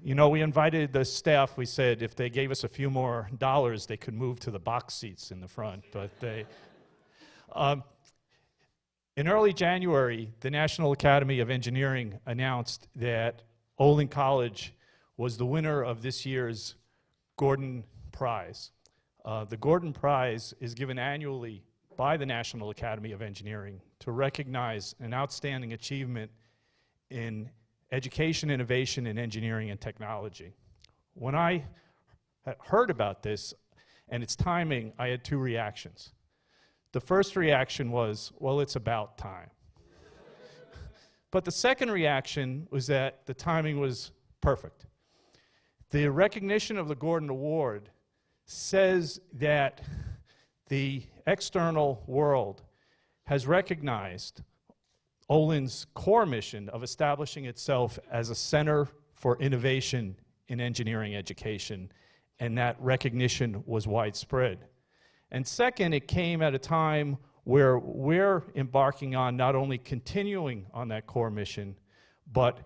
You know, we invited the staff. We said if they gave us a few more dollars, they could move to the box seats in the front. But they, in early January, the National Academy of Engineering announced that Olin College was the winner of this year's Gordon Prize. The Gordon Prize is given annually by the National Academy of Engineering to recognize an outstanding achievement in education, innovation, and engineering and technology. When I heard about this and its timing, I had two reactions. The first reaction was, well, it's about time. But the second reaction was that the timing was perfect. The recognition of the Gordon Award says that the external world has recognized Olin's core mission of establishing itself as a center for innovation in engineering education, and that recognition was widespread. And second, it came at a time where we're embarking on not only continuing on that core mission, but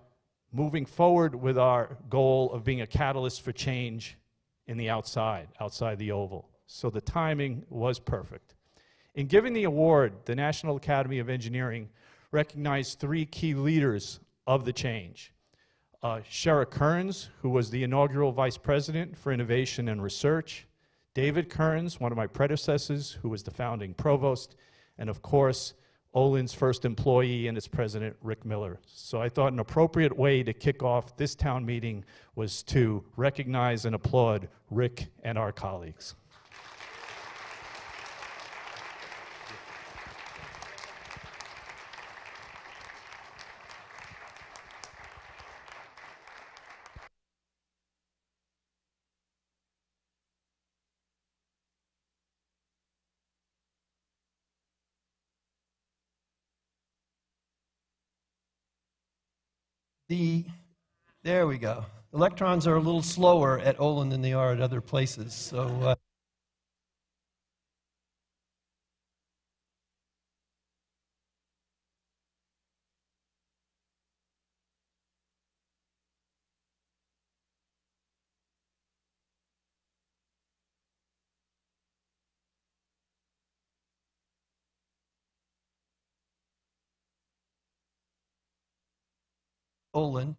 moving forward with our goal of being a catalyst for change in the outside the Oval. So the timing was perfect. In giving the award, the National Academy of Engineering recognized three key leaders of the change. Shara Kearns, who was the inaugural Vice President for Innovation and Research, David Kearns, one of my predecessors, who was the founding Provost, and of course, Olin's first employee and its president, Rick Miller. So I thought an appropriate way to kick off this town meeting was to recognize and applaud Rick and our colleagues. There we go. Electrons are a little slower at Olin than they are at other places. So, Olin.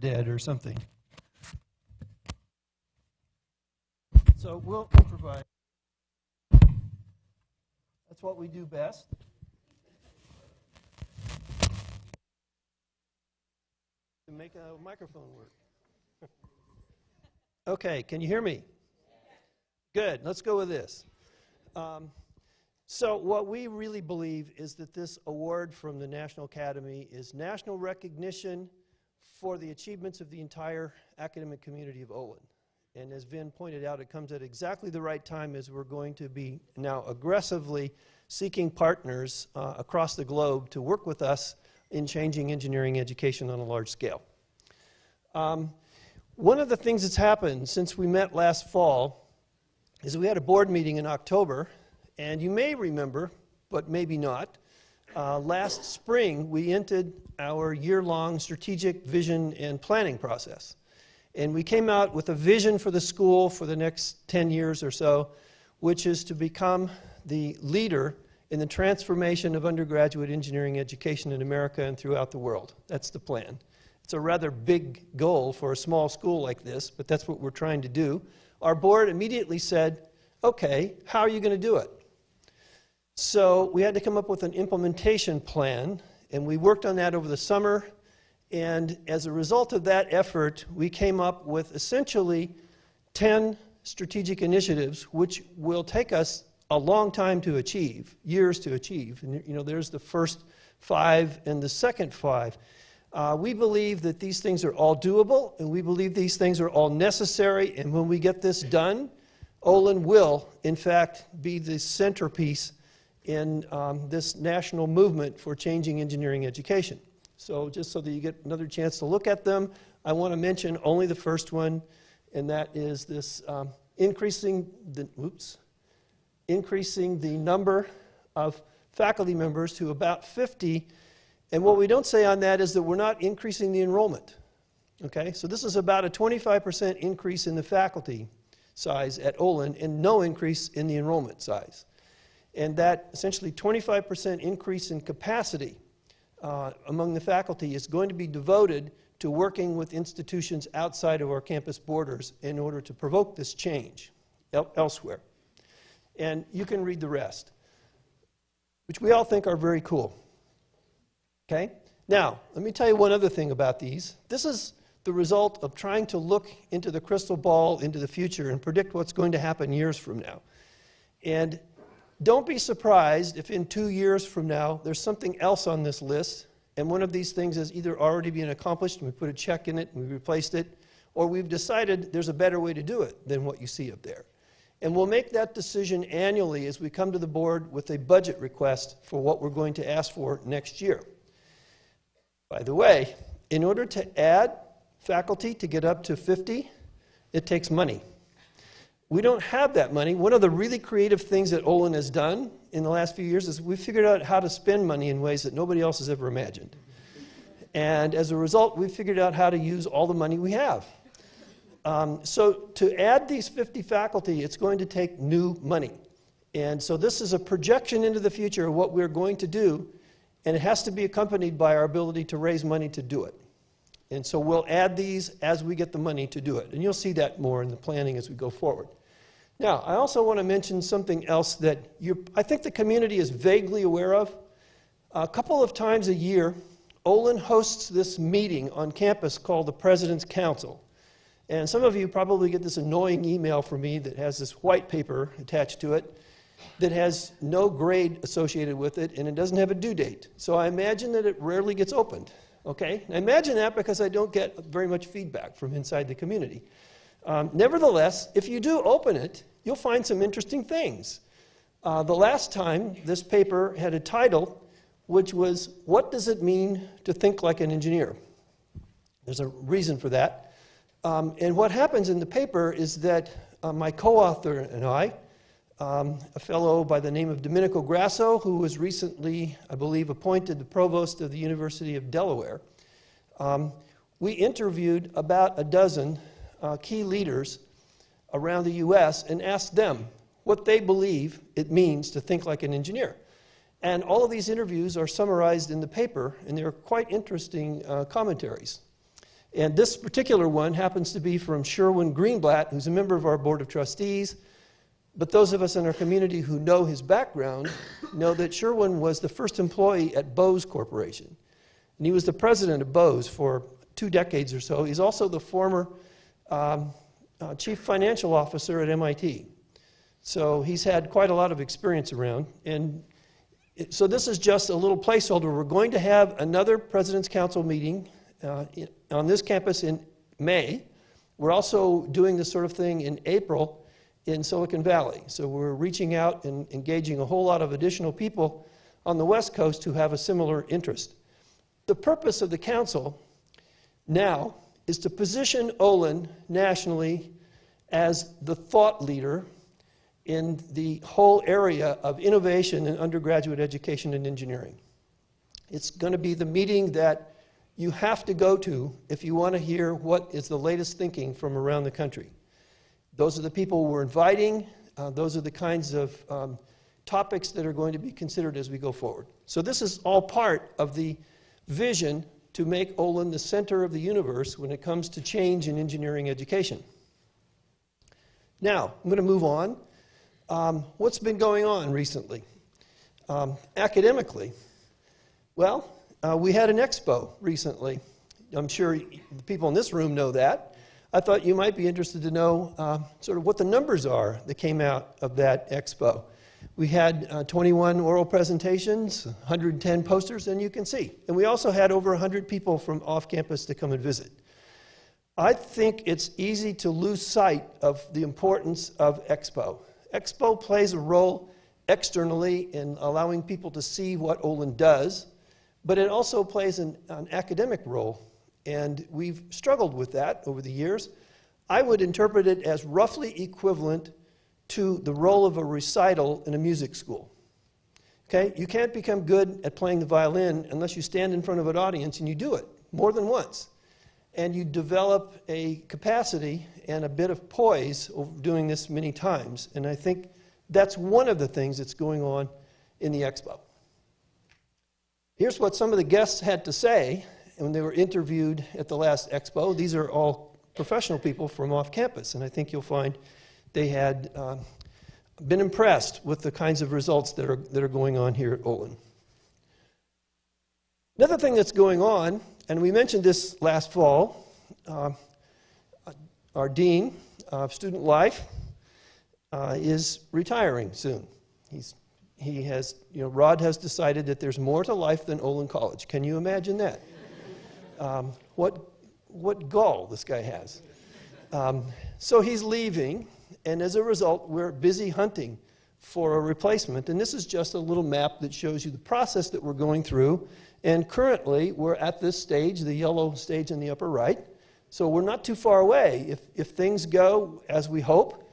Dead or something. So we'll improvise. That's what we do best. To make a microphone work. Okay, can you hear me? Good, let's go with this. So what we really believe is that this award from the National Academy is national recognition for the achievements of the entire academic community of Olin. And as Vin pointed out, it comes at exactly the right time as we're going to be now aggressively seeking partners across the globe to work with us in changing engineering education on a large scale. One of the things that's happened since we met last fall is we had a board meeting in October, and you may remember, but maybe not, last spring we entered our year-long strategic vision and planning process. And we came out with a vision for the school for the next 10 years or so, which is to become the leader in the transformation of undergraduate engineering education in America and throughout the world. That's the plan. It's a rather big goal for a small school like this, but that's what we're trying to do. Our board immediately said, okay, how are you going to do it? So we had to come up with an implementation plan, and we worked on that over the summer. And as a result of that effort, we came up with essentially 10 strategic initiatives, which will take us a long time to achieve, years to achieve. And you know, there's the first 5 and the second 5. We believe that these things are all doable, and we believe these things are all necessary. And when we get this done, Olin will, in fact, be the centerpiece in this national movement for changing engineering education. So just so that you get another chance to look at them, I want to mention only the first one, and that is this increasing the number of faculty members to about 50. And what we don't say on that is that we're not increasing the enrollment. Okay, so this is about a 25% increase in the faculty size at Olin and no increase in the enrollment size. And that essentially 25% increase in capacity among the faculty is going to be devoted to working with institutions outside of our campus borders in order to provoke this change elsewhere. And you can read the rest, which we all think are very cool. Okay? Now, let me tell you one other thing about these. This is the result of trying to look into the crystal ball into the future and predict what's going to happen years from now. And don't be surprised if in 2 years from now there's something else on this list and one of these things has either already been accomplished and we put a check in it and we replaced it, or we've decided there's a better way to do it than what you see up there. And we'll make that decision annually as we come to the board with a budget request for what we're going to ask for next year. By the way, in order to add faculty to get up to 50, it takes money. We don't have that money. One of the really creative things that Olin has done in the last few years is we've figured out how to spend money in ways that nobody else has ever imagined. And as a result, we've figured out how to use all the money we have. So to add these 50 faculty, it's going to take new money. And so this is a projection into the future of what we're going to do, and it has to be accompanied by our ability to raise money to do it. And so we'll add these as we get the money to do it. And you'll see that more in the planning as we go forward. Now, I also want to mention something else that I think the community is vaguely aware of. A couple of times a year, Olin hosts this meeting on campus called the President's Council. And some of you probably get this annoying email from me that has this white paper attached to it that has no grade associated with it, and it doesn't have a due date. So I imagine that it rarely gets opened. Okay? I imagine that because I don't get very much feedback from inside the community. Nevertheless, if you do open it, you'll find some interesting things. The last time, this paper had a title which was, "What does it mean to think like an engineer?" There's a reason for that. And what happens in the paper is that my co-author and I, a fellow by the name of Domenico Grasso, who was recently, I believe, appointed the Provost of the University of Delaware, we interviewed about a dozen key leaders around the U.S. and asked them what they believe it means to think like an engineer. And all of these interviews are summarized in the paper, and they're quite interesting commentaries. And this particular one happens to be from Sherwin Greenblatt, who's a member of our Board of Trustees. But those of us in our community who know his background know that Sherwin was the first employee at Bose Corporation. And he was the president of Bose for 2 decades or so. He's also the former chief financial officer at MIT. So he's had quite a lot of experience around. And so this is just a little placeholder. We're going to have another President's Council meeting on this campus in May. We're also doing this sort of thing in April in Silicon Valley. So we're reaching out and engaging a whole lot of additional people on the West Coast who have a similar interest. The purpose of the council now is to position Olin nationally as the thought leader in the whole area of innovation in undergraduate education and engineering. It's going to be the meeting that you have to go to if you want to hear what is the latest thinking from around the country. Those are the people we're inviting. Those are the kinds of topics that are going to be considered as we go forward. So this is all part of the vision to make Olin the center of the universe when it comes to change in engineering education. Now, I'm going to move on. What's been going on recently? Academically, well, we had an Expo recently. I'm sure the people in this room know that. I thought you might be interested to know sort of what the numbers are that came out of that Expo. We had 21 oral presentations, 110 posters, and you can see. And we also had over 100 people from off campus to come and visit. I think it's easy to lose sight of the importance of Expo. Expo plays a role externally in allowing people to see what Olin does, but it also plays an academic role, and we've struggled with that over the years. I would interpret it as roughly equivalent to the role of a recital in a music school. Okay? You can't become good at playing the violin unless you stand in front of an audience and you do it more than once. And you develop a capacity and a bit of poise of doing this many times. And I think that's one of the things that's going on in the Expo. Here's what some of the guests had to say when they were interviewed at the last Expo. These are all professional people from off campus, and I think you'll find they had been impressed with the kinds of results that are going on here at Olin. Another thing that's going on, and we mentioned this last fall, our Dean of Student Life is retiring soon. Rod has decided that there's more to life than Olin College. Can you imagine that? What gall this guy has. So he's leaving, and as a result, we're busy hunting for a replacement. And this is just a little map that shows you the process that we're going through. And currently, we're at this stage, the yellow stage in the upper right. So we're not too far away. If things go as we hope,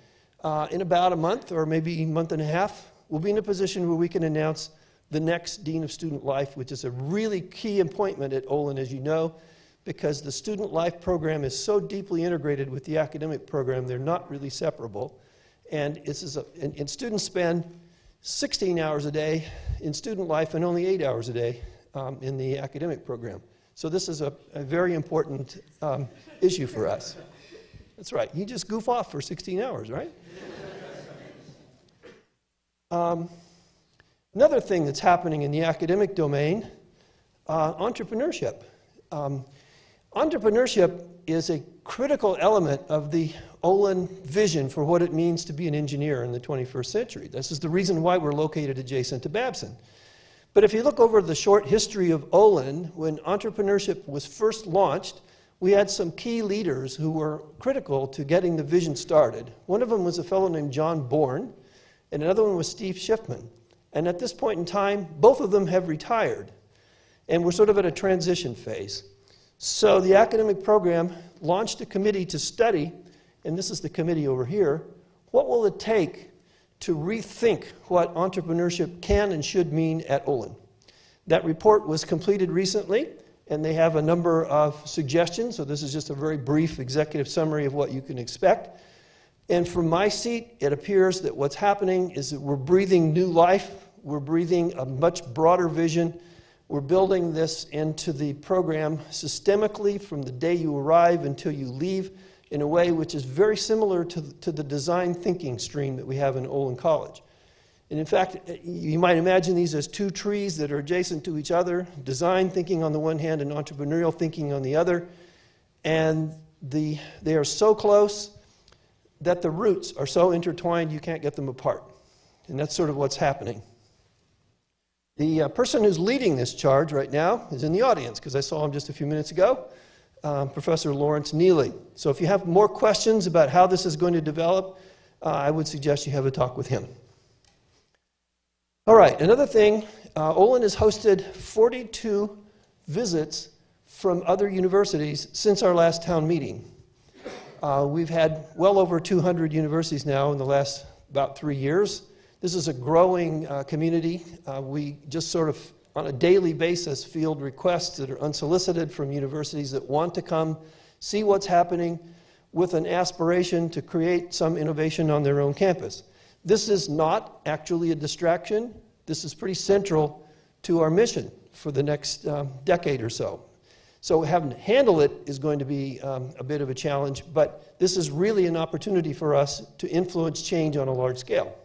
in about a month or maybe a month and a half, we'll be in a position where we can announce the next Dean of Student Life, which is a really key appointment at Olin, as you know, because the Student Life program is so deeply integrated with the academic program, they're not really separable. And students spend 16 hours a day in student life and only 8 hours a day in the academic program. So this is a very important issue for us. That's right. You just goof off for 16 hours, right? Another thing that's happening in the academic domain, entrepreneurship. Entrepreneurship is a critical element of the Olin vision for what it means to be an engineer in the 21st century. This is the reason why we're located adjacent to Babson. But if you look over the short history of Olin, when entrepreneurship was first launched, we had some key leaders who were critical to getting the vision started. One of them was a fellow named John Bourne, and another one was Steve Schiffman. And at this point in time, both of them have retired. And we're sort of at a transition phase. So the academic program launched a committee to study, and this is the committee over here, what will it take to rethink what entrepreneurship can and should mean at Olin. That report was completed recently, and they have a number of suggestions. So this is just a very brief executive summary of what you can expect. And from my seat, it appears that what's happening is that we're breathing new life. We're breathing a much broader vision. We're building this into the program systemically from the day you arrive until you leave in a way which is very similar to the design thinking stream that we have in Olin College. And in fact, you might imagine these as two trees that are adjacent to each other, design thinking on the one hand and entrepreneurial thinking on the other. And they are so close that the roots are so intertwined you can't get them apart. And that's sort of what's happening. The person who's leading this charge right now is in the audience, because I saw him just a few minutes ago, Professor Lawrence Neely. So if you have more questions about how this is going to develop, I would suggest you have a talk with him. All right, another thing, Olin has hosted 42 visits from other universities since our last town meeting. We've had well over 200 universities now in the last about 3 years. This is a growing community. We just sort of, on a daily basis, field requests that are unsolicited from universities that want to come, see what's happening, with an aspiration to create some innovation on their own campus. This is not actually a distraction. This is pretty central to our mission for the next decade or so. So having to handle it is going to be a bit of a challenge, but this is really an opportunity for us to influence change on a large scale.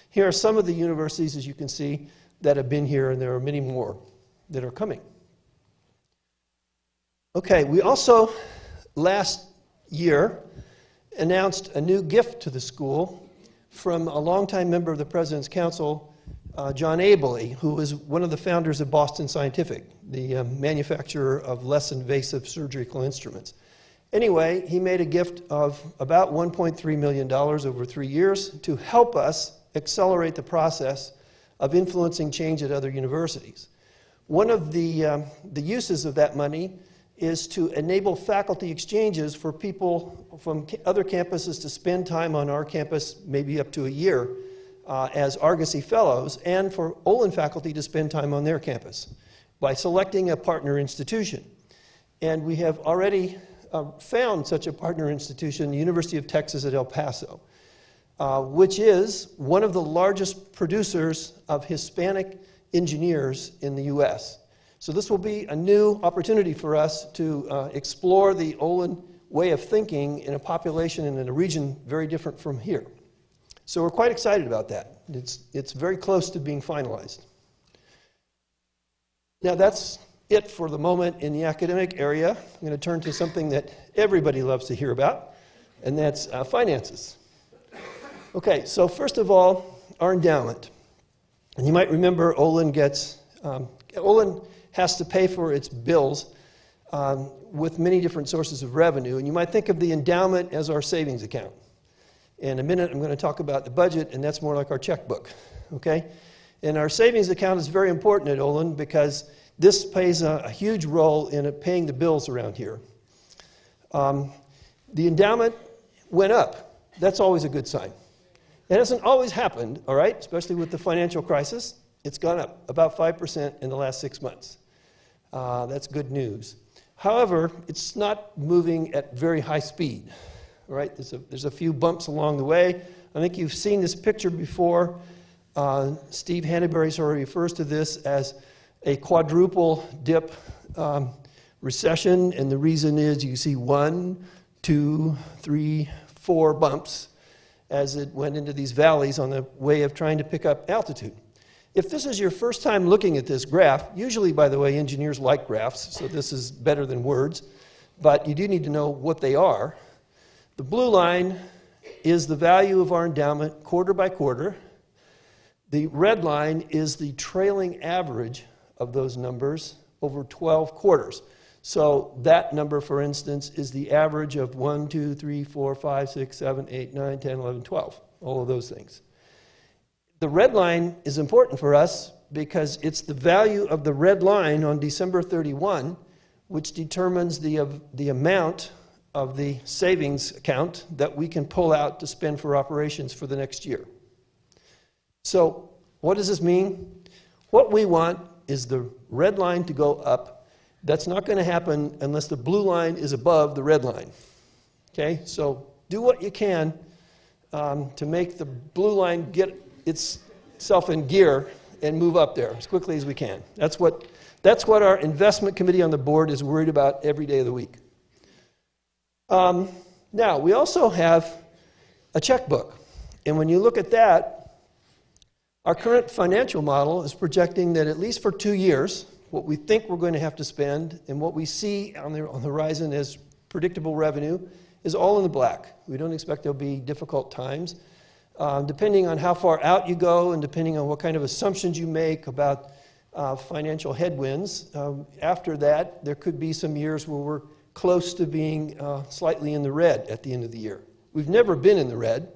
Here are some of the universities, as you can see, that have been here, and there are many more that are coming. Okay, we also, last year, announced a new gift to the school from a longtime member of the President's Council, John Abele, who was one of the founders of Boston Scientific, the manufacturer of less invasive surgical instruments. Anyway, he made a gift of about $1.3 million over 3 years to help us accelerate the process of influencing change at other universities. One of the uses of that money is to enable faculty exchanges for people from other campuses to spend time on our campus, maybe up to a year, as Argosy Fellows, and for Olin faculty to spend time on their campus by selecting a partner institution. And we have already found such a partner institution, the University of Texas at El Paso, which is one of the largest producers of Hispanic engineers in the US. So this will be a new opportunity for us to explore the Olin way of thinking in a population and in a region very different from here. So we're quite excited about that. It's very close to being finalized. Now that's it for the moment in the academic area. I'm going to turn to something that everybody loves to hear about, and that's finances. Okay, so first of all, our endowment. And you might remember Olin has to pay for its bills with many different sources of revenue. And you might think of the endowment as our savings account. In a minute, I'm going to talk about the budget, and that's more like our checkbook. Okay? And our savings account is very important at Olin because this plays a huge role in paying the bills around here. The endowment went up. That's always a good sign. It hasn't always happened, all right, especially with the financial crisis. It's gone up about 5% in the last 6 months. That's good news. However, it's not moving at very high speed, all right? There's a few bumps along the way. I think you've seen this picture before. Steve Hannaberry sort of refers to this as a quadruple dip recession, and the reason is you see 1, 2, 3, 4 bumps as it went into these valleys on the way of trying to pick up altitude. If this is your first time looking at this graph, usually, by the way, engineers like graphs, so this is better than words, but you do need to know what they are. The blue line is the value of our endowment quarter by quarter. The red line is the trailing average of those numbers over 12 quarters. So that number, for instance, is the average of 1, 2, 3, 4, 5, 6, 7, 8, 9, 10, 11, 12, all of those things. The red line is important for us because it's the value of the red line on December 31, which determines the amount of the savings account that we can pull out to spend for operations for the next year. So what does this mean? What we want is the red line to go up. That's not going to happen unless the blue line is above the red line. Okay, so do what you can to make the blue line get itself in gear and move up there as quickly as we can. That's what our investment committee on the board is worried about every day of the week. Now, we also have a checkbook. And when you look at that, our current financial model is projecting that at least for 2 years, what we think we're going to have to spend and what we see on the horizon as predictable revenue is all in the black. We don't expect there'll be difficult times. Depending on how far out you go and depending on what kind of assumptions you make about financial headwinds, after that, there could be some years where we're close to being slightly in the red at the end of the year. We've never been in the red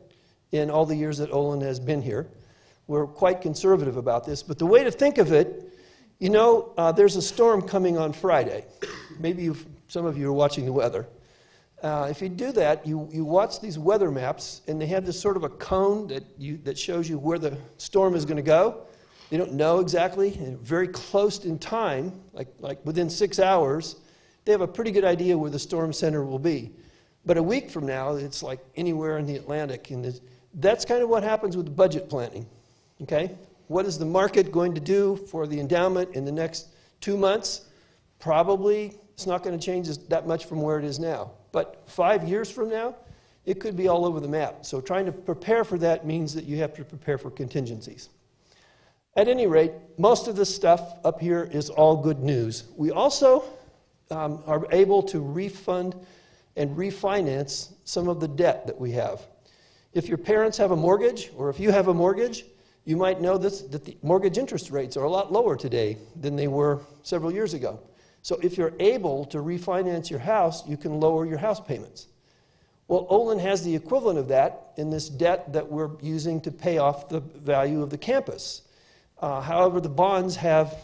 in all the years that Olin has been here. We're quite conservative about this, but the way to think of it, you know, there's a storm coming on Friday. Maybe some of you are watching the weather. If you do that, you watch these weather maps, and they have this sort of a cone that shows you where the storm is going to go. They don't know exactly, and very close in time, like within 6 hours, they have a pretty good idea where the storm center will be. But a week from now, it's like anywhere in the Atlantic. And that's kind of what happens with budget planning. Okay? What is the market going to do for the endowment in the next 2 months? Probably it's not going to change that much from where it is now. But 5 years from now, it could be all over the map. So trying to prepare for that means that you have to prepare for contingencies. At any rate, most of this stuff up here is all good news. We also are able to refund and refinance some of the debt that we have. If your parents have a mortgage, or if you have a mortgage, you might know that the mortgage interest rates are a lot lower today than they were several years ago. So if you're able to refinance your house, you can lower your house payments. Well, Olin has the equivalent of that in this debt that we're using to pay off the value of the campus. However, the bonds have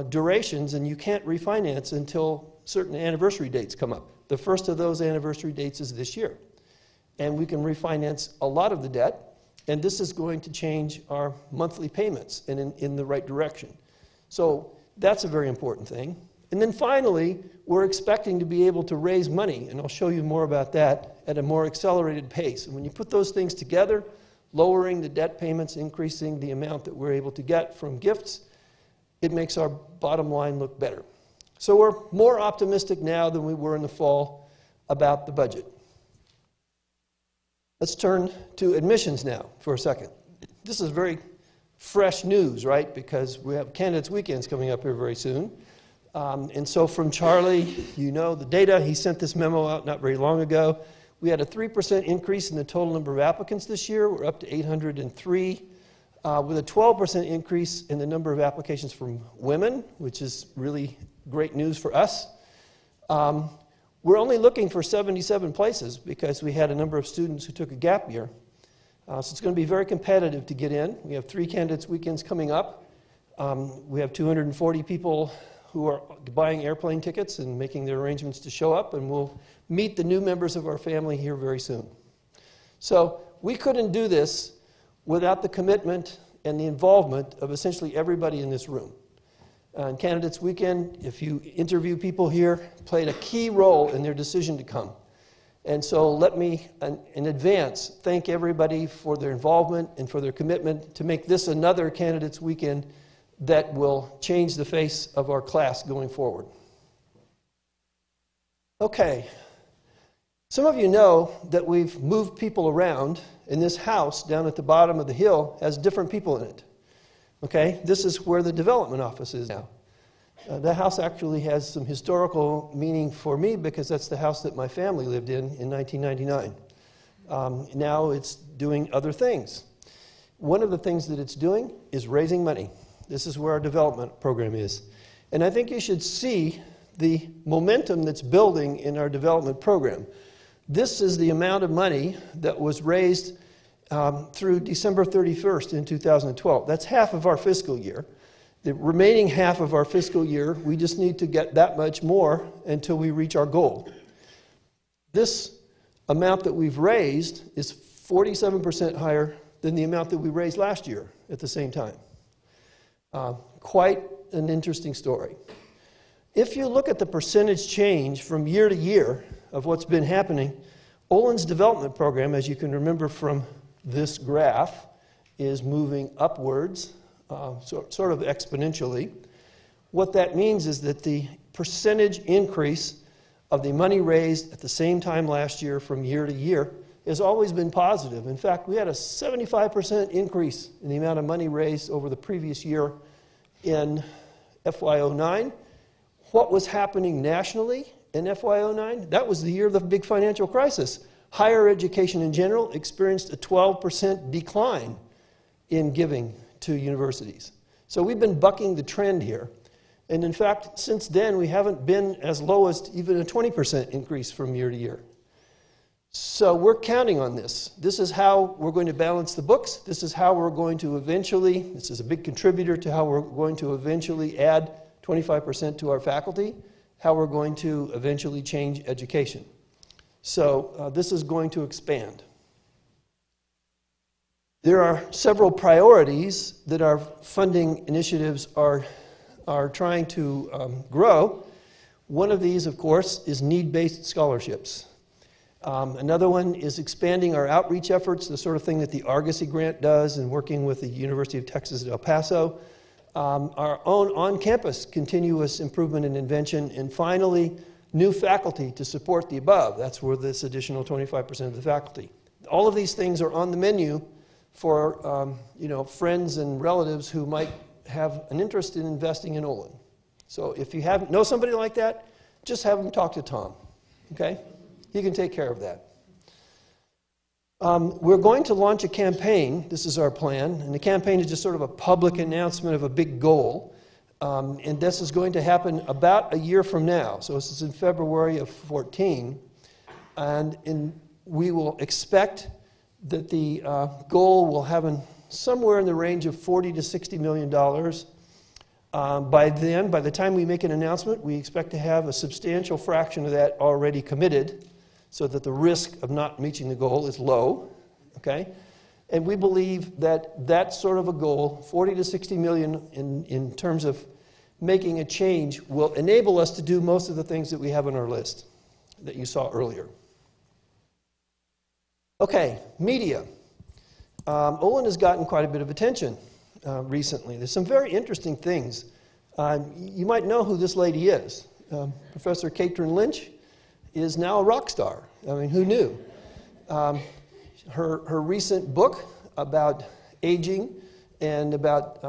durations, and you can't refinance until certain anniversary dates come up. The first of those anniversary dates is this year. And we can refinance a lot of the debt, and this is going to change our monthly payments and in the right direction. So that's a very important thing. And then finally, we're expecting to be able to raise money, and I'll show you more about that, at a more accelerated pace. And when you put those things together, lowering the debt payments, increasing the amount that we're able to get from gifts, it makes our bottom line look better. So we're more optimistic now than we were in the fall about the budget. Let's turn to admissions now for a second. This is very fresh news, right? Because we have Candidates Weekends coming up here very soon. And so from Charlie, you know the data. He sent this memo out not very long ago. We had a 3% increase in the total number of applicants this year. We're up to 803, with a 12% increase in the number of applications from women, which is really great news for us. We're only looking for 77 places because we had a number of students who took a gap year. So it's going to be very competitive to get in. We have 3 Candidates Weekends coming up. We have 240 people who are buying airplane tickets and making their arrangements to show up, and we'll meet the new members of our family here very soon. So we couldn't do this without the commitment and the involvement of essentially everybody in this room. On Candidates Weekend, if you interview people here, played a key role in their decision to come. And so let me, in advance, thank everybody for their involvement and for their commitment to make this another Candidates Weekend that will change the face of our class going forward. Okay. Some of you know that we've moved people around, and this house down at the bottom of the hill has different people in it. Okay, this is where the development office is now. That house actually has some historical meaning for me because that's the house that my family lived in 1999. Now it's doing other things. One of the things that it's doing is raising money. This is where our development program is. And I think you should see the momentum that's building in our development program. This is the amount of money that was raised through December 31st in 2012. That's half of our fiscal year. The remaining half of our fiscal year, we just need to get that much more until we reach our goal. This amount that we've raised is 47% higher than the amount that we raised last year at the same time. Quite an interesting story. If you look at the percentage change from year to year of what's been happening, Olin's development program, as you can remember from this graph, is moving upwards, sort of exponentially. What that means is that the percentage increase of the money raised at the same time last year from year to year has always been positive. In fact, we had a 75% increase in the amount of money raised over the previous year in FY09. What was happening nationally in FY09? That was the year of the big financial crisis. Higher education in general experienced a 12% decline in giving to universities. So we've been bucking the trend here. And in fact, since then, we haven't been as low as even a 20% increase from year to year. So we're counting on this. This is how we're going to balance the books. This is how we're going to eventually, this is a big contributor to how we're going to eventually add 25% to our faculty, how we're going to eventually change education. So this is going to expand. There are several priorities that our funding initiatives are trying to grow. One of these, of course, is need-based scholarships. Another one is expanding our outreach efforts, the sort of thing that the Argosy Grant does, and working with the University of Texas at El Paso. Our own on-campus continuous improvement and invention, and finally, new faculty to support the above. That's where this additional 25% of the faculty. All of these things are on the menu for friends and relatives who might have an interest in investing in Olin. So if you know somebody like that, just have them talk to Tom, okay? He can take care of that. We're going to launch a campaign. This is our plan. And the campaign is just sort of a public announcement of a big goal. And this is going to happen about a year from now. So this is in February of 2014. And we will expect that the goal will have somewhere in the range of $40 to $60 million. By the time we make an announcement, we expect to have a substantial fraction of that already committed so that the risk of not reaching the goal is low, okay? And we believe that that sort of a goal, 40 to 60 million in terms of making a change, will enable us to do most of the things that we have on our list that you saw earlier. Okay, media. Olin has gotten quite a bit of attention recently. There's some very interesting things. You might know who this lady is. Professor Catherine Lynch is now a rock star. I mean, who knew? Her recent book about aging and about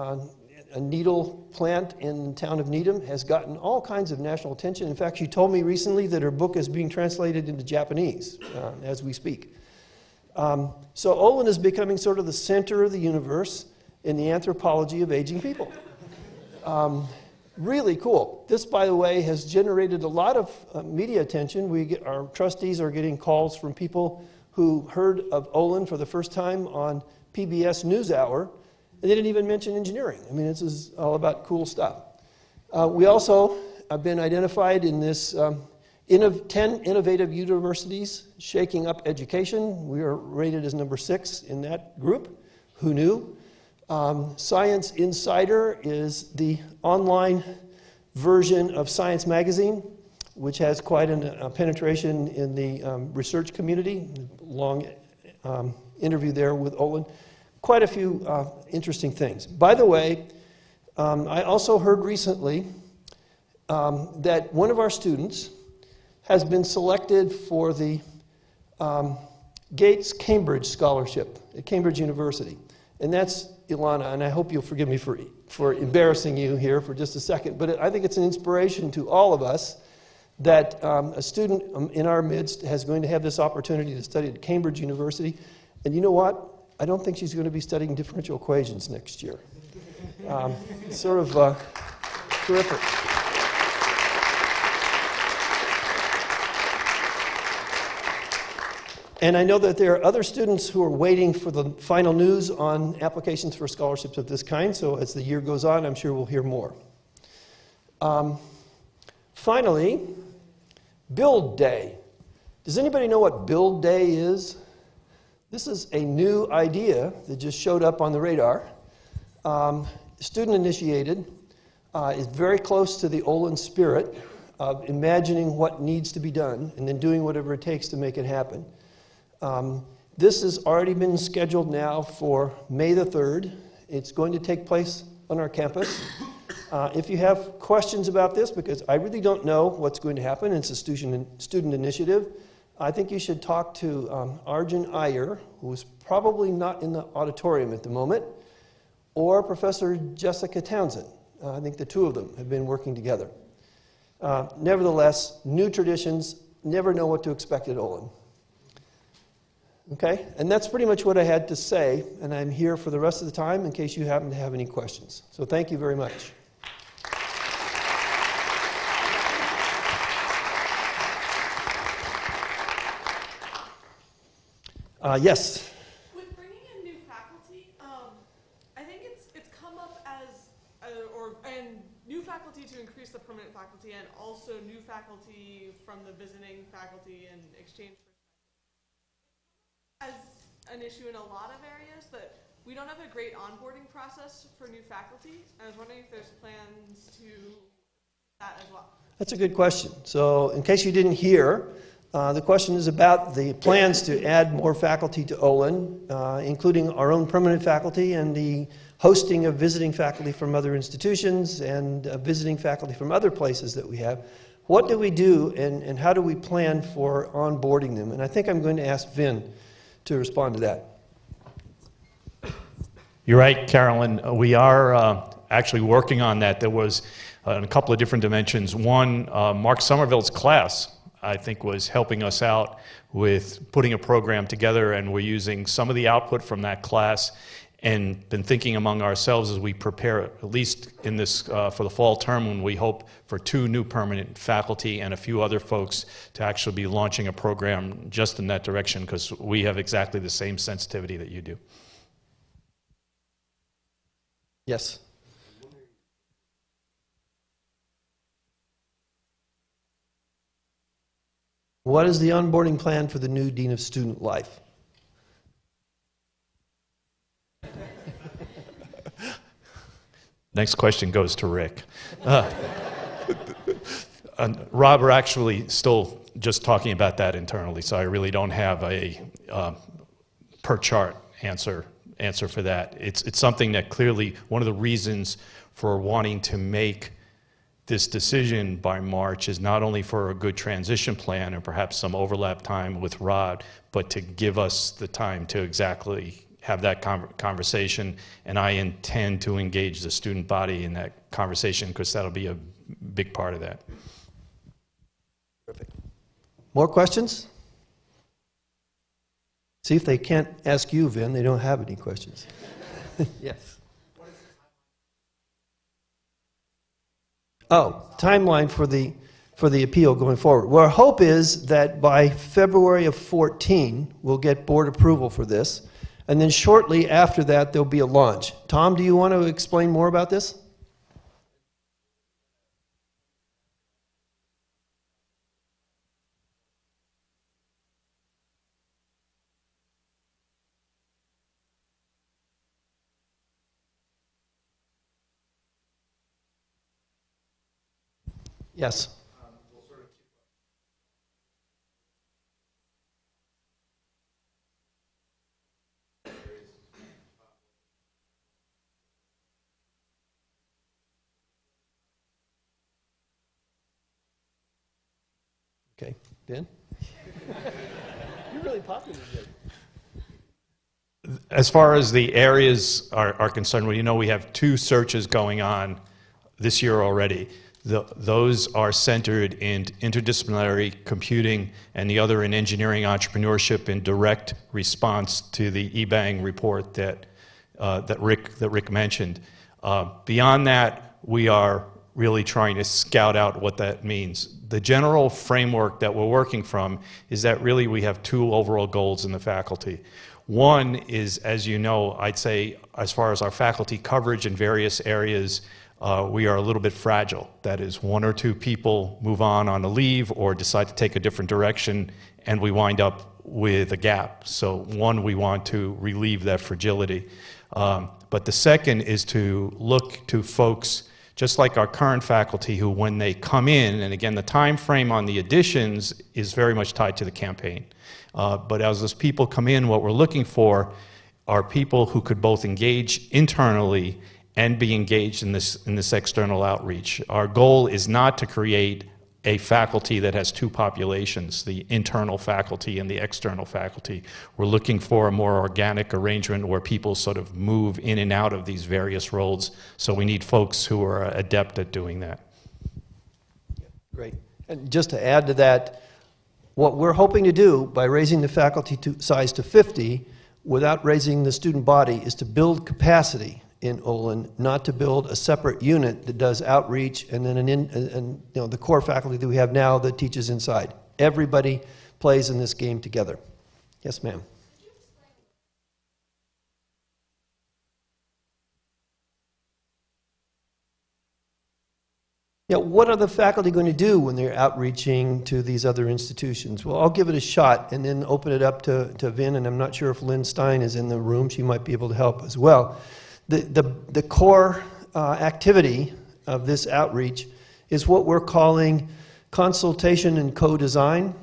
a needle plant in the town of Needham has gotten all kinds of national attention. In fact, she told me recently that her book is being translated into Japanese as we speak. So Olin is becoming sort of the center of the universe in the anthropology of aging people. Really cool. This, by the way, has generated a lot of media attention. Our trustees are getting calls from people who heard of Olin for the first time on PBS NewsHour, and they didn't even mention engineering. I mean, this is all about cool stuff. We also have been identified in this 10 innovative universities shaking up education. We are rated as number 6 in that group. Who knew? Science Insider is the online version of Science Magazine, which has quite a penetration in the research community. Long interview there with Olin. Quite a few interesting things. By the way, I also heard recently that one of our students has been selected for the Gates Cambridge Scholarship at Cambridge University. And that's Ilana, and I hope you'll forgive me for embarrassing you here for just a second, but I think it's an inspiration to all of us that a student in our midst is going to have this opportunity to study at Cambridge University. And you know what? I don't think she's going to be studying differential equations next year. Sort of terrific. And I know that there are other students who are waiting for the final news on applications for scholarships of this kind, so as the year goes on, I'm sure we'll hear more. Finally, Build Day. Does anybody know what Build Day is? This is a new idea that just showed up on the radar. Student initiated, is very close to the Olin spirit of imagining what needs to be done and then doing whatever it takes to make it happen. This has already been scheduled now for May the 3rd. It's going to take place on our campus. If you have questions about this, because I really don't know what's going to happen, it's a student initiative, I think you should talk to Arjun Iyer, who is probably not in the auditorium at the moment, or Professor Jessica Townsend. I think the two of them have been working together. Nevertheless, new traditions, never know what to expect at Olin. Okay, and that's pretty much what I had to say, and I'm here for the rest of the time in case you happen to have any questions. So thank you very much. Yes? With bringing in new faculty, I think it's come up as, and new faculty to increase the permanent faculty, and also new faculty from the visiting faculty in exchange for as an issue in a lot of areas that we don't have a great onboarding process for new faculty. I was wondering if there's plans to that as well. That's a good question. So in case you didn't hear, the question is about the plans to add more faculty to Olin, including our own permanent faculty and the hosting of visiting faculty from other institutions and visiting faculty from other places that we have. What do we do and how do we plan for onboarding them? And I think I'm going to ask Vin to respond to that. You're right, Carolyn. We are actually working on that. There was in a couple of different dimensions. One, Mark Somerville's class, I think, was helping us out with putting a program together, and we're using some of the output from that class and been thinking among ourselves as we prepare, at least in this for the fall term, when we hope for 2 new permanent faculty and a few other folks to actually be launching a program just in that direction, because we have exactly the same sensitivity that you do. Yes. What is the onboarding plan for the new Dean of Student Life? Next question goes to Rick. Rob, we're actually still just talking about that internally, so I really don't have a per chart answer for that. It's something that clearly, one of the reasons for wanting to make this decision by March is not only for a good transition plan and perhaps some overlap time with Rod, but to give us the time to exactly have that conversation, and I intend to engage the student body in that conversation because that'll be a big part of that. Perfect. More questions? See if they can't ask you, Vin. They don't have any questions. Yes. Oh, timeline for the appeal going forward. Well, our hope is that by February of 14, we'll get board approval for this. And then shortly after that, there'll be a launch. Tom, do you want to explain more about this? Yes. Okay, Ben? You're really popular today. As far as the areas are concerned, well, you know, we have 2 searches going on this year already. Those are centered in interdisciplinary computing and the other in engineering entrepreneurship in direct response to the eBang report that Rick mentioned. Beyond that, we are really trying to scout out what that means. The general framework that we're working from is that really we have 2 overall goals in the faculty. One is, as you know, I'd say as far as our faculty coverage in various areas, we are a little bit fragile. That is, 1 or 2 people move on a leave or decide to take a different direction, and we wind up with a gap. So one, we want to relieve that fragility. But the second is to look to folks just like our current faculty who, when they come in, and again, the time frame on the additions is very much tied to the campaign. But as those people come in, what we're looking for are people who could both engage internally and be engaged in this external outreach. Our goal is not to create a faculty that has 2 populations, the internal faculty and the external faculty. We're looking for a more organic arrangement where people sort of move in and out of these various roles. So we need folks who are adept at doing that. Great. And just to add to that, what we're hoping to do by raising the faculty size to 50 without raising the student body is to build capacity in Olin, not to build a separate unit that does outreach and then you know, the core faculty that we have now that teaches inside. Everybody plays in this game together. Yes, ma'am. Yeah, what are the faculty going to do when they're outreaching to these other institutions? Well, I'll give it a shot and then open it up to Vin, and I'm not sure if Lynn Stein is in the room. She might be able to help as well. The core activity of this outreach is what we're calling consultation and co-design.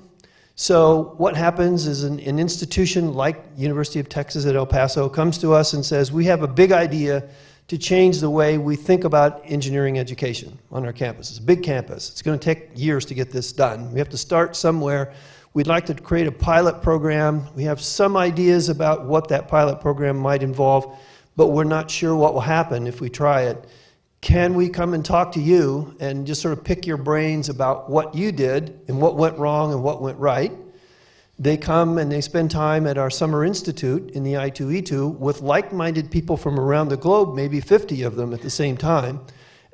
So what happens is an institution like University of Texas at El Paso comes to us and says, we have a big idea to change the way we think about engineering education on our campus. It's a big campus. It's going to take years to get this done. We have to start somewhere. We'd like to create a pilot program. We have some ideas about what that pilot program might involve, but we're not sure what will happen if we try it. Can we come and talk to you and just sort of pick your brains about what you did and what went wrong and what went right? They come and they spend time at our summer institute in the I2E2 with like-minded people from around the globe, maybe 50 of them at the same time.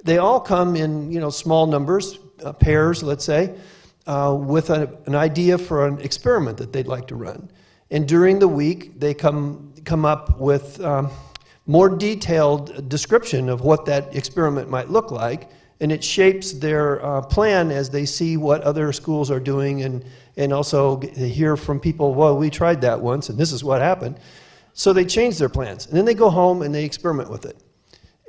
They all come in, you know, small numbers, pairs, let's say, with an idea for an experiment that they'd like to run. And during the week, they come up with more detailed description of what that experiment might look like, and it shapes their plan as they see what other schools are doing, and also hear from people, well, we tried that once and this is what happened. So they change their plans, and then they go home and they experiment with it.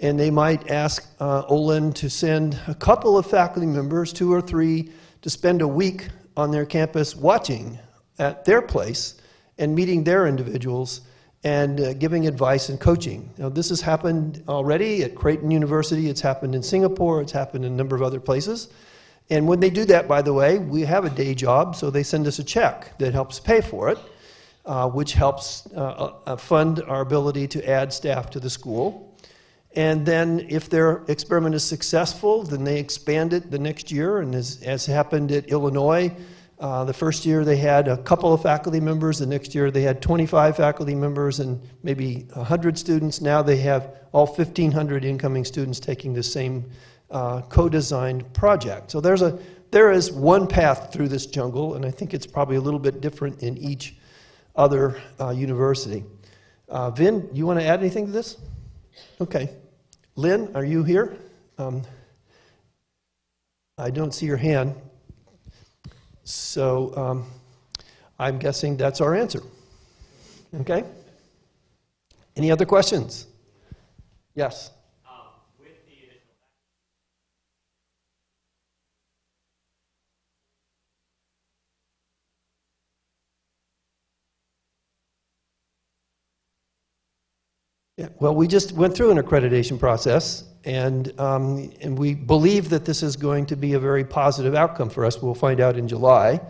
And they might ask Olin to send a couple of faculty members, 2 or 3, to spend a week on their campus watching at their place and meeting their individuals and giving advice and coaching. Now, this has happened already at Creighton University. It's happened in Singapore. It's happened in a number of other places. And when they do that, by the way, we have a day job, so they send us a check that helps pay for it, which helps fund our ability to add staff to the school. And then if their experiment is successful, then they expand it the next year. And as happened at Illinois, the first year they had a couple of faculty members. The next year they had 25 faculty members and maybe 100 students. Now they have all 1,500 incoming students taking the same co-designed project. So there is one path through this jungle, and I think it's probably a little bit different in each other university. Vin, you want to add anything to this? Okay. Lynn, are you here? I don't see your hand. So I'm guessing that's our answer. Okay? Any other questions? Yes. Yeah, well, we just went through an accreditation process, and we believe that this is going to be a very positive outcome for us. We'll find out in July.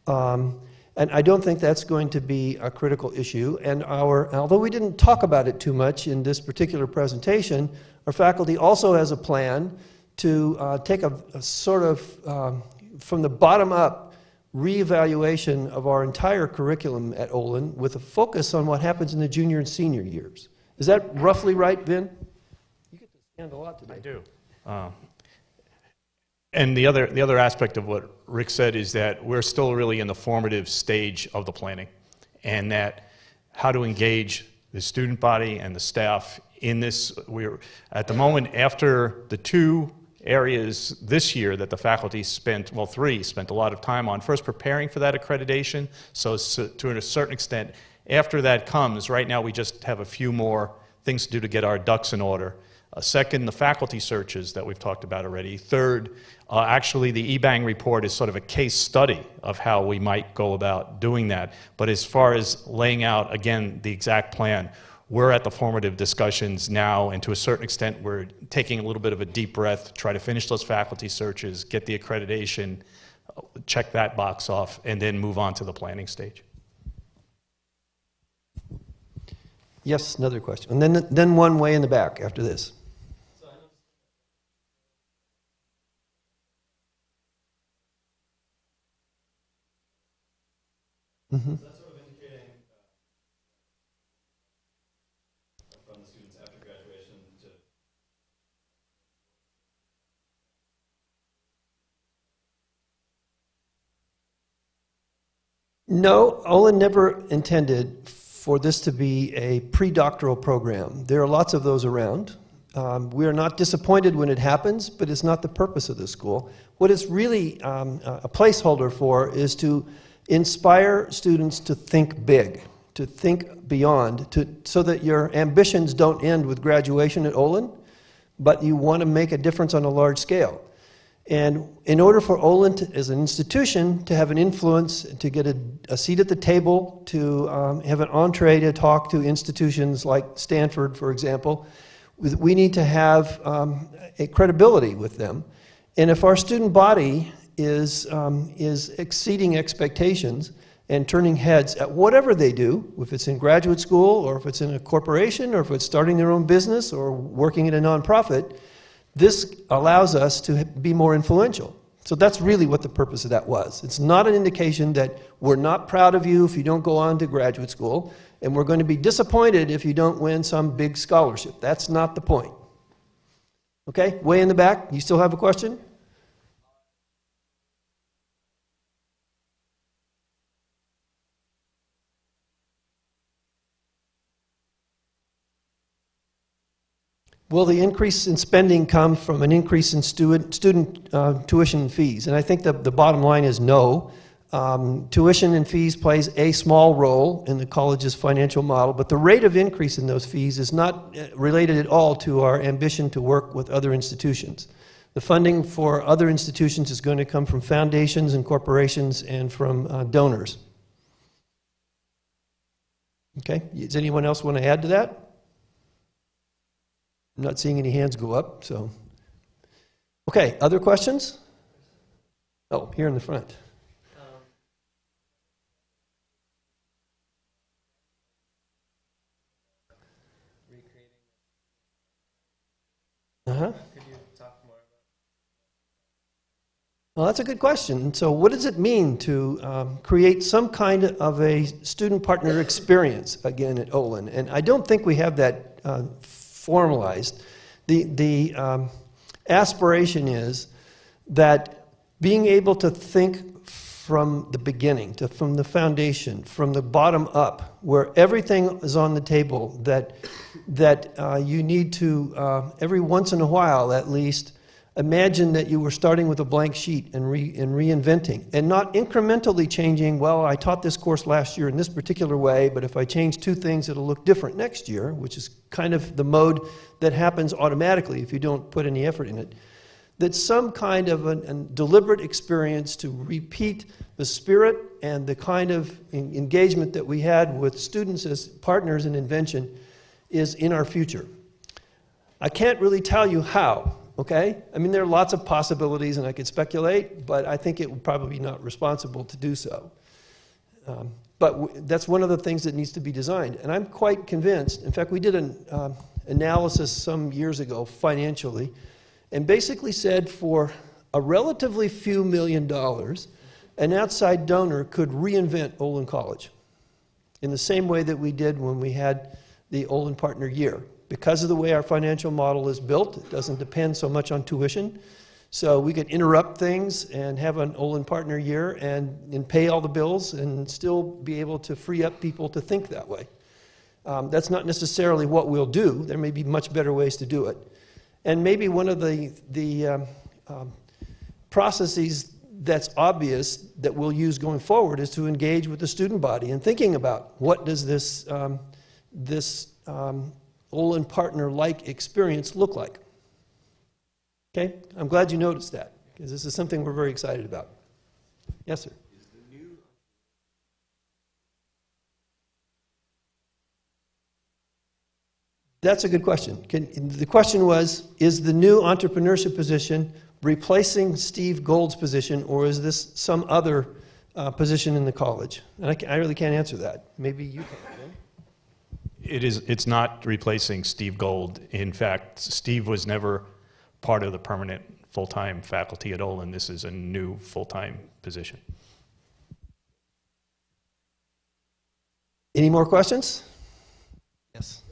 And I don't think that's going to be a critical issue. And although we didn't talk about it too much in this particular presentation, our faculty also has a plan to take a sort of, from the bottom up, reevaluation of our entire curriculum at Olin with a focus on what happens in the junior and senior years. Is that roughly right, Vin? You get to stand a lot today. I do. And the other aspect of what Rick said is that we're still really in the formative stage of the planning, and that how to engage the student body and the staff in this. We're at the moment, after the 2 areas this year that the faculty spent, well, 3 spent a lot of time on. First, preparing for that accreditation. So to a certain extent, after that comes, right now we just have a few more things to do to get our ducks in order. Second, the faculty searches that we've talked about already. Third, actually the eBang report is sort of a case study of how we might go about doing that. But as far as laying out, again, the exact plan, we're at the formative discussions now, and to a certain extent we're taking a little bit of a deep breath, try to finish those faculty searches, get the accreditation, check that box off, and then move on to the planning stage. Yes, another question. And then one way in the back after this. Mm-hmm. Is that sort of indicating from the students after graduation to... No, Olin never intended for this to be a pre-doctoral program. There are lots of those around. We are not disappointed when it happens, but it's not the purpose of the school. What it's really a placeholder for is to inspire students to think big, to think beyond, so that your ambitions don't end with graduation at Olin, but you want to make a difference on a large scale. And in order for Olin as an institution to have an influence, to get a seat at the table, to have an entree to talk to institutions like Stanford, for example, we need to have a credibility with them. And if our student body is exceeding expectations and turning heads at whatever they do, if it's in graduate school or if it's in a corporation or if it's starting their own business or working at a nonprofit, this allows us to be more influential. So that's really what the purpose of that was. It's not an indication that we're not proud of you if you don't go on to graduate school, and we're going to be disappointed if you don't win some big scholarship. That's not the point. Okay, way in the back, you still have a question? will the increase in spending come from an increase in student tuition fees? And I think the bottom line is no. Tuition and fees plays a small role in the college's financial model, but the rate of increase in those fees is not related at all to our ambition to work with other institutions. The funding for other institutions is going to come from foundations and corporations and from donors. Okay, does anyone else want to add to that? I'm not seeing any hands go up, so. Okay, other questions? Oh, here in the front. Uh-huh. Could you talk more about? Well, that's a good question. So what does it mean to create some kind of a student partner experience, again, at Olin? And I don't think we have that formalized. The aspiration is that being able to think from the beginning, from the foundation, from the bottom up, where everything is on the table, that you need to, every once in a while at least, imagine that you were starting with a blank sheet and reinventing, and not incrementally changing, well, I taught this course last year in this particular way, but if I change two things, it'll look different next year, which is kind of the mode that happens automatically if you don't put any effort in it. That's some kind of a deliberate experience to repeat the spirit and the kind of engagement that we had with students as partners in invention is in our future. I can't really tell you how, okay? I mean, there are lots of possibilities and I could speculate, but I think it would probably be not responsible to do so. But that's one of the things that needs to be designed. And I'm quite convinced, in fact, we did an analysis some years ago financially, and basically said for a relatively few $1 million, an outside donor could reinvent Olin College in the same way that we did when we had the Olin Partner Year. Because of the way our financial model is built, it doesn't depend so much on tuition. So we could interrupt things and have an Olin Partner Year and pay all the bills and still be able to free up people to think that way. That's not necessarily what we'll do. There may be much better ways to do it. And maybe one of the processes that's obvious that we'll use going forward is to engage with the student body and thinking about what does this Olin partner-like experience look like. Okay, I'm glad you noticed that, because this is something we're very excited about. Yes, sir. That's a good question. The question was, is the new entrepreneurship position replacing Steve Gold's position, or is this some other position in the college? And I really can't answer that. Maybe you can. It's not replacing Steve Gold. In fact, Steve was never part of the permanent full-time faculty at Olin. This is a new full-time position. Any more questions? Yes.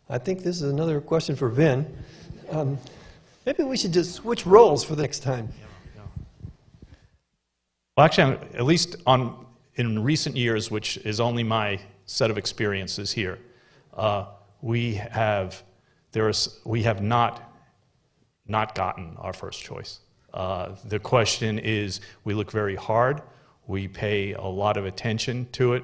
I think this is another question for Vin. Maybe we should just switch roles for the next time. Well, actually, at least in recent years, which is only my set of experiences here, we have not gotten our first choice. The question is, we look very hard, we pay a lot of attention to it,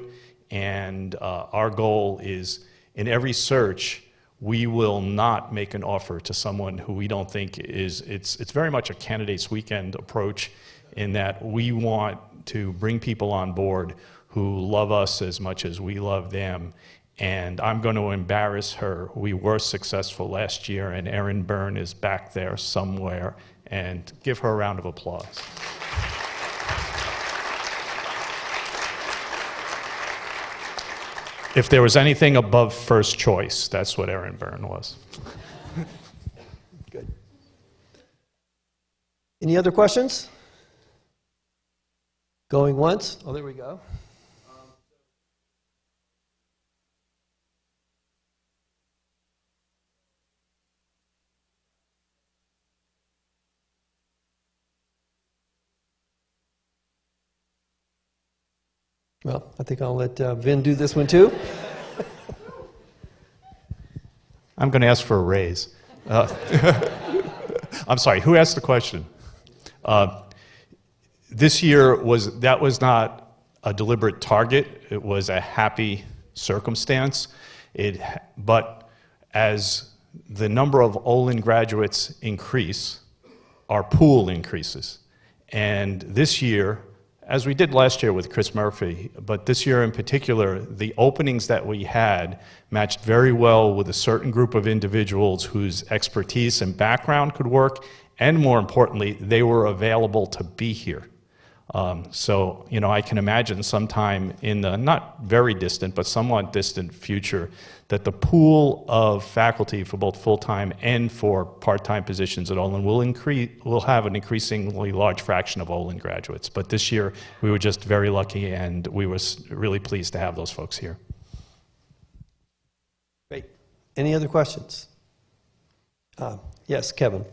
and our goal is, in every search, we will not make an offer to someone who we don't think is, it's very much a candidates weekend approach, in that we want to bring people on board who love us as much as we love them. And I'm going to embarrass her. We were successful last year, and Erin Byrne is back there somewhere, and give her a round of applause. If there was anything above first choice, that's what Erin Byrne was. Good. Any other questions? Going once? Oh, there we go. Well, I think I'll let Vin do this one too. I'm going to ask for a raise. I'm sorry, who asked the question? This year that was not a deliberate target. It was a happy circumstance. But as the number of Olin graduates increase, our pool increases. And this year, as we did last year with Chris Murphy, but this year in particular, the openings that we had matched very well with a certain group of individuals whose expertise and background could work, and more importantly, they were available to be here. So, you know, I can imagine sometime in the not very distant, but somewhat distant future, that the pool of faculty for both full-time and for part-time positions at Olin will have an increasingly large fraction of Olin graduates. But this year, we were just very lucky, and we were really pleased to have those folks here. Great. Any other questions? Yes, Kevin.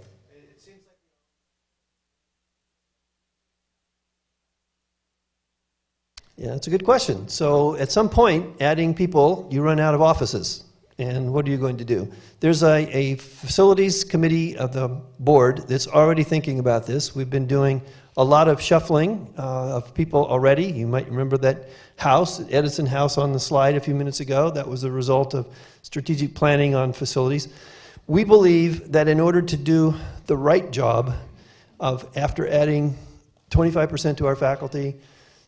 Yeah, that's a good question. So at some point, adding people, you run out of offices. And what are you going to do? There's a facilities committee of the board that's already thinking about this. We've been doing a lot of shuffling of people already. You might remember that house, Edison House on the slide a few minutes ago. That was a result of strategic planning on facilities. We believe that in order to do the right job of, after adding 25% to our faculty,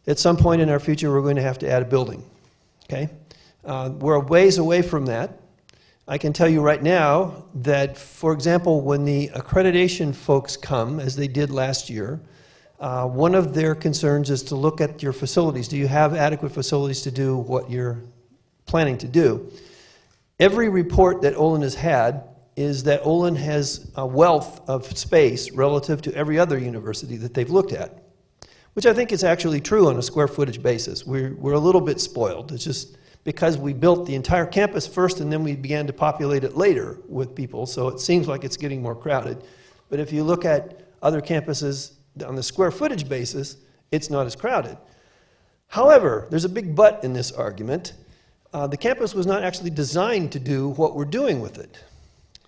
at some point in our future, we're going to have to add a building, okay? We're a ways away from that. I can tell you right now that, for example, when the accreditation folks come, as they did last year, one of their concerns is to look at your facilities. Do you have adequate facilities to do what you're planning to do? Every report that Olin has had is that Olin has a wealth of space relative to every other university that they've looked at, which I think is actually true on a square footage basis. We're a little bit spoiled. It's just because we built the entire campus first and then we began to populate it later with people, so it seems like it's getting more crowded. But if you look at other campuses on the square footage basis, it's not as crowded. However, there's a big but in this argument. The campus was not actually designed to do what we're doing with it.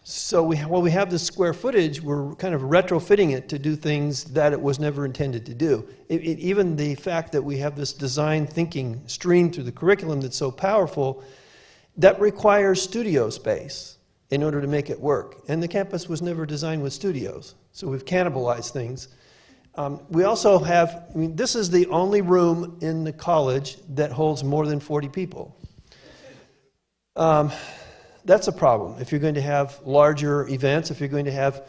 So while we have this square footage, we're kind of retrofitting it to do things that it was never intended to do. Even the fact that we have this design thinking stream through the curriculum that's so powerful, that requires studio space in order to make it work. And the campus was never designed with studios, so we've cannibalized things. We also have, I mean, this is the only room in the college that holds more than 40 people. That's a problem. If you're going to have larger events, if you're going to have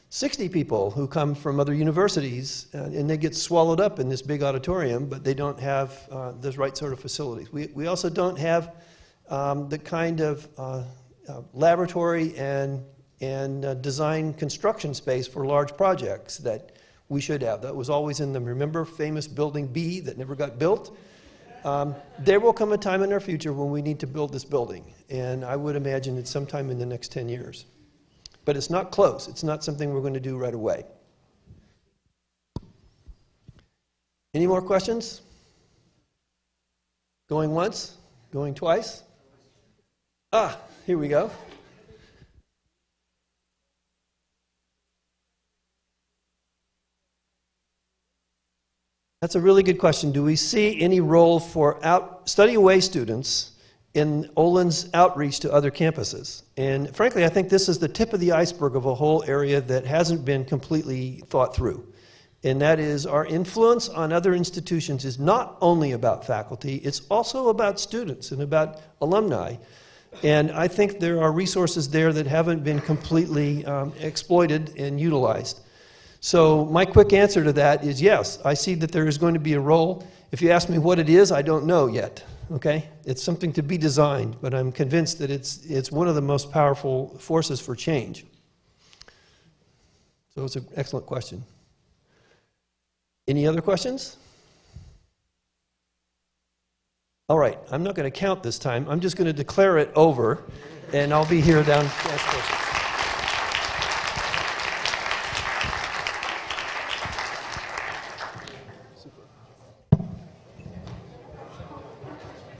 60 people who come from other universities and they get swallowed up in this big auditorium, but they don't have the right sort of facilities. We also don't have the kind of laboratory and design construction space for large projects that we should have. That was always in them. Remember famous building B that never got built? There will come a time in our future when we need to build this building, and I would imagine it's sometime in the next 10 years. But it's not close. It's not something we're going to do right away. Any more questions? Going once? Going twice? Ah, here we go. That's a really good question. Do we see any role for study away students in Olin's outreach to other campuses? And frankly, I think this is the tip of the iceberg of a whole area that hasn't been completely thought through. And that is, our influence on other institutions is not only about faculty, it's also about students and about alumni. And I think there are resources there that haven't been completely exploited and utilized. So my quick answer to that is yes, I see that there is going to be a role. If you ask me what it is, I don't know yet, okay? It's something to be designed, but I'm convinced that it's one of the most powerful forces for change. So it's an excellent question. Any other questions? All right, I'm not going to count this time. I'm just going to declare it over, and I'll be here down.